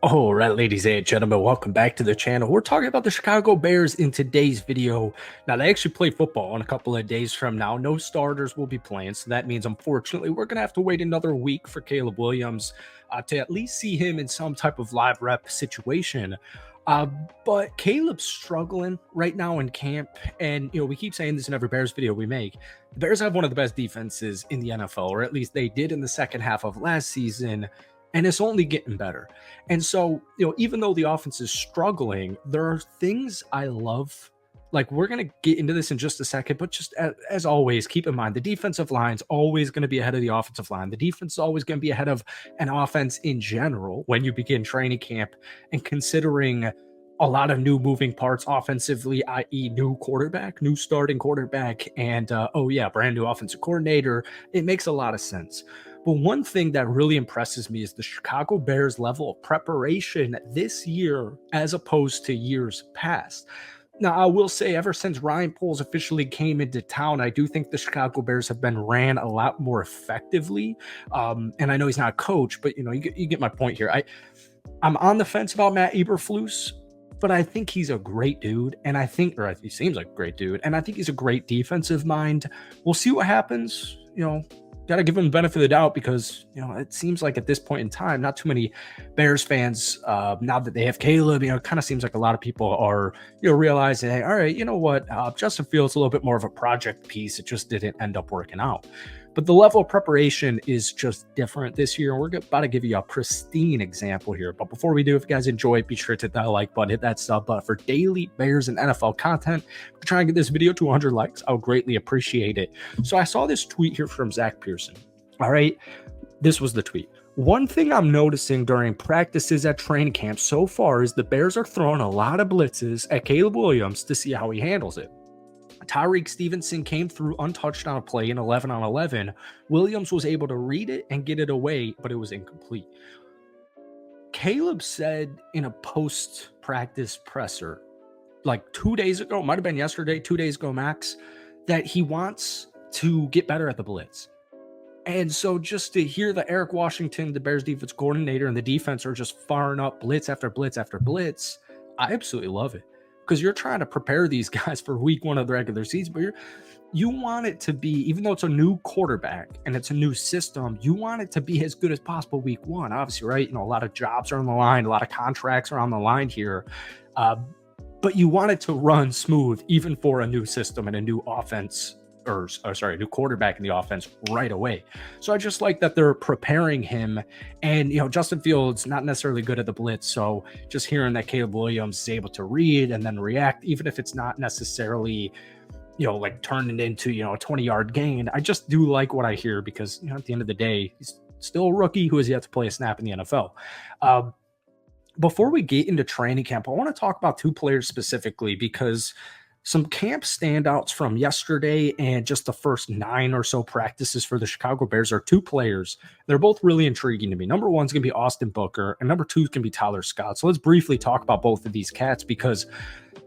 All right, ladies and gentlemen, welcome back to the channel. We're talking about the Chicago Bears in today's video. Now, they actually play football in a couple of days from now. No starters will be playing, so that means, unfortunately, we're going to have to wait another week for Caleb Williams to at least see him in some type of live rep situation. Uh, but Caleb's struggling right now in camp, and we keep saying this in every Bears video we make. The Bears have one of the best defenses in the NFL, or at least they did in the second half of last season, and it's only getting better. And so, even though the offense is struggling, there are things I love. Like, we're going to get into this in just a second, but just as always, keep in mind the defensive line's always going to be ahead of the offensive line. The defense is always going to be ahead of an offense in general when you begin training camp, and considering a lot of new moving parts offensively, i.e. new quarterback, new starting quarterback, and brand new offensive coordinator, it makes a lot of sense. But one thing that really impresses me is the Chicago Bears level of preparation this year as opposed to years past. Now, I will say, ever since Ryan Poles officially came into town, I do think the Chicago Bears have been ran a lot more effectively. And I know he's not a coach, but you get my point here. I'm on the fence about Matt Eberflus, but I think he's a great dude, and he seems like a great dude, and I think he's a great defensive mind. We'll see what happens. Got to give him the benefit of the doubt because, it seems like at this point in time, not too many Bears fans, now that they have Caleb, it kind of seems like a lot of people are, realizing, hey, all right, you know what, Justin Fields a little bit more of a project piece. It just didn't end up working out. But the level of preparation is just different this year. And we're about to give you a pristine example here. But before we do, if you guys enjoy, be sure to hit that like button, hit that sub button for daily Bears and NFL content. If we're trying to get this video to 100 likes, I would greatly appreciate it. So I saw this tweet here from Zach Pearson. All right, this was the tweet. One thing I'm noticing during practices at training camp so far is the Bears are throwing a lot of blitzes at Caleb Williams to see how he handles it. Tyreek Stevenson came through untouched on a play in 11 on 11. Williams was able to read it and get it away, but it was incomplete. Caleb said in a post-practice presser, like 2 days ago, might have been yesterday, 2 days ago max, that he wants to get better at the blitz. And so just to hear that Eric Washington, the Bears defense coordinator, and the defense are just firing up blitz after blitz after blitz, I absolutely love it. Because you're trying to prepare these guys for week one of the regular season, but you want it to be, even though it's a new quarterback and it's a new system, you want it to be as good as possible week one, obviously, right? A lot of jobs are on the line, a lot of contracts are on the line here, but you want it to run smooth, even for a new system and a new offense, a new quarterback in the offense right away. So I just like that they're preparing him. And, Justin Fields, not necessarily good at the blitz. So just hearing that Caleb Williams is able to read and then react, even if it's not necessarily, like turning into, a 20-yard gain. I just do like what I hear because, at the end of the day, he's still a rookie who has yet to play a snap in the NFL. Before we get into training camp, I want to talk about two players specifically because some camp standouts from yesterday and just the first 9 or so practices for the Chicago Bears are two players. They're both really intriguing to me. Number one's going to be Austin Booker, and number two is going to be Tyler Scott. So let's briefly talk about both of these cats because,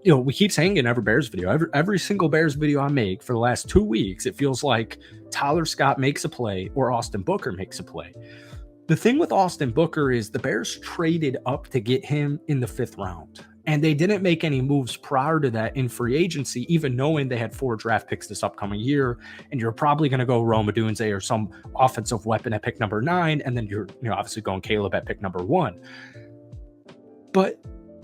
we keep saying in every Bears video, every single Bears video I make for the last 2 weeks, it feels like Tyler Scott makes a play or Austin Booker makes a play. The thing with Austin Booker is the Bears traded up to get him in the 5th round. And they didn't make any moves prior to that in free agency, even knowing they had 4 draft picks this upcoming year. And you're probably going to go Rome Odunze or some offensive weapon at pick number 9. And then you're obviously going Caleb at pick number 1. But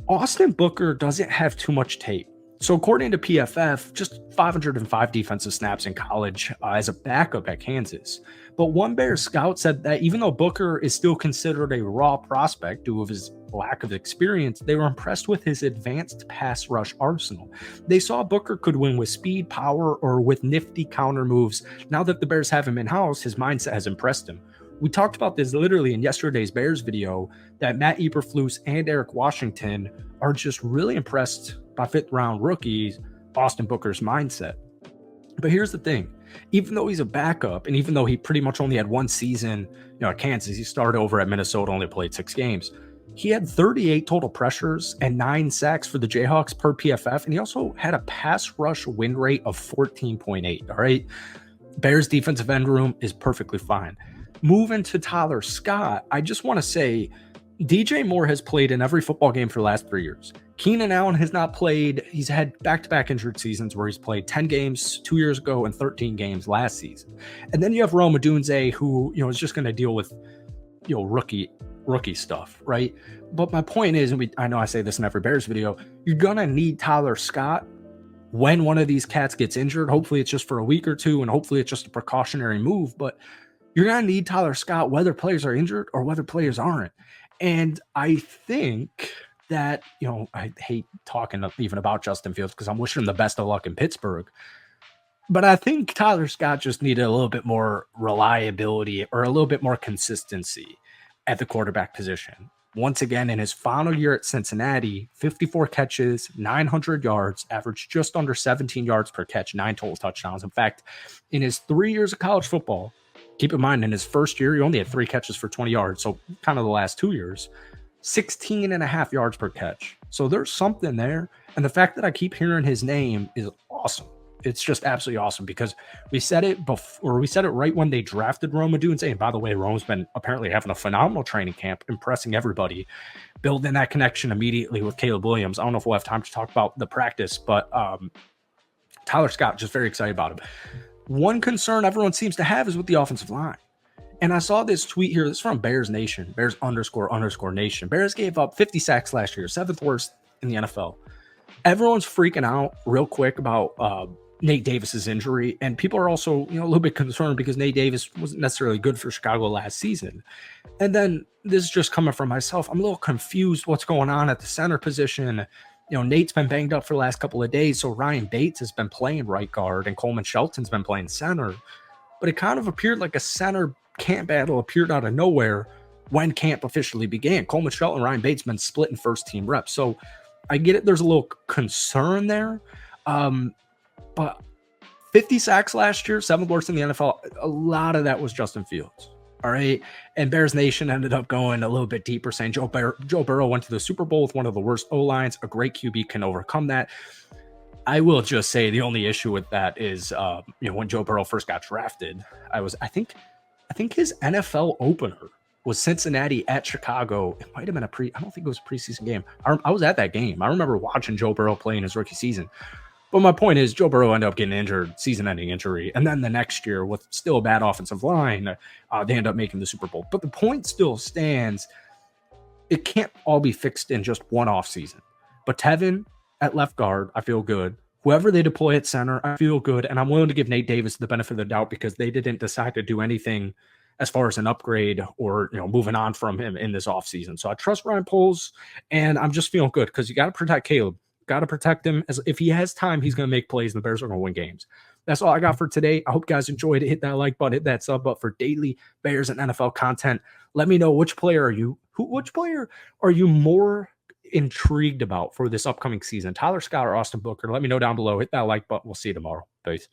Austin Booker doesn't have too much tape. So according to PFF, just 505 defensive snaps in college as a backup at Kansas. But one Bears scout said that even though Booker is still considered a raw prospect due to his lack of experience, they were impressed with his advanced pass rush arsenal. They saw Booker could win with speed, power, or with nifty counter moves. Now that the Bears have him in-house, his mindset has impressed him. We talked about this literally in yesterday's Bears video, that Matt Eberflus and Eric Washington are just really impressed by 5th-round rookies, Austin Booker's mindset. But here's the thing. Even though he's a backup, and even though he pretty much only had 1 season, at Kansas, he started over at Minnesota, only played 6 games. He had 38 total pressures and 9 sacks for the Jayhawks per PFF, and he also had a pass rush win rate of 14.8, all right? Bears defensive end room is perfectly fine. Moving to Tyler Scott, I just want to say DJ Moore has played in every football game for the last 3 years. Keenan Allen has not played. He's had back-to-back injured seasons where he's played 10 games 2 years ago and 13 games last season. And then you have Rome Odunze, who, is just going to deal with, rookie stuff, right? But my point is, and I know I say this in every Bears video, you're going to need Tyler Scott when one of these cats gets injured. Hopefully it's just for a week or two, and hopefully it's just a precautionary move, but you're going to need Tyler Scott whether players are injured or whether players aren't. And I think that, I hate talking even about Justin Fields because I'm wishing him the best of luck in Pittsburgh. But I think Tyler Scott just needed a little bit more reliability or a little bit more consistency at the quarterback position. Once again, in his final year at Cincinnati, 54 catches, 900 yards, averaged just under 17 yards per catch, 9 total touchdowns. In fact, in his 3 years of college football, keep in mind, in his first year, he only had 3 catches for 20 yards. So kind of the last 2 years, 16 and a half yards per catch. So there's something there. And the fact that I keep hearing his name is awesome. It's just absolutely awesome because we said it before. We said it right when they drafted Rome Odunze. And by the way, Rome's been apparently having a phenomenal training camp, impressing everybody, building that connection immediately with Caleb Williams. I don't know if we'll have time to talk about the practice, but Tyler Scott, just very excited about him. One concern everyone seems to have is with the offensive line. And I saw this tweet here. This is from Bears Nation, Bears _ Nation. Bears gave up 50 sacks last year, 7th worst in the NFL. Everyone's freaking out real quick about Nate Davis's injury. And people are also, a little bit concerned because Nate Davis wasn't necessarily good for Chicago last season. And then this is just coming from myself. I'm a little confused what's going on at the center position. Nate's been banged up for the last couple of days, so Ryan Bates has been playing right guard and Coleman Shelton's been playing center. But it kind of appeared like a center camp battle appeared out of nowhere when camp officially began. Coleman Shelton and Ryan Bates been splitting first team reps. So I get it. There's a little concern there. But 50 sacks last year, 7th worst in the NFL. A lot of that was Justin Fields. All right. And Bears Nation ended up going a little bit deeper, saying Joe Burrow went to the Super Bowl with one of the worst O-lines. A great QB can overcome that. I will just say the only issue with that is, when Joe Burrow first got drafted, I think his NFL opener was Cincinnati at Chicago. It might have been I don't think it was a preseason game. I was at that game. I remember watching Joe Burrow play in his rookie season. But my point is, Joe Burrow ended up getting injured, season-ending injury. And then the next year, with still a bad offensive line, they end up making the Super Bowl. But the point still stands. It can't all be fixed in just one offseason. But Tevin at left guard, I feel good. Whoever they deploy at center, I feel good. And I'm willing to give Nate Davis the benefit of the doubt because they didn't decide to do anything as far as an upgrade or, moving on from him in this offseason. So I trust Ryan Poles, and I'm just feeling good because you got to protect Caleb. Got to protect him. As if he has time, he's going to make plays, and the Bears are going to win games. That's all I got for today. I hope you guys enjoyed it. Hit that like button, hit that sub button for daily Bears and NFL content. Let me know which player are you more intrigued about for this upcoming season, Tyler Scott or Austin Booker? Let me know down below. Hit that like button. We'll see you tomorrow. Peace.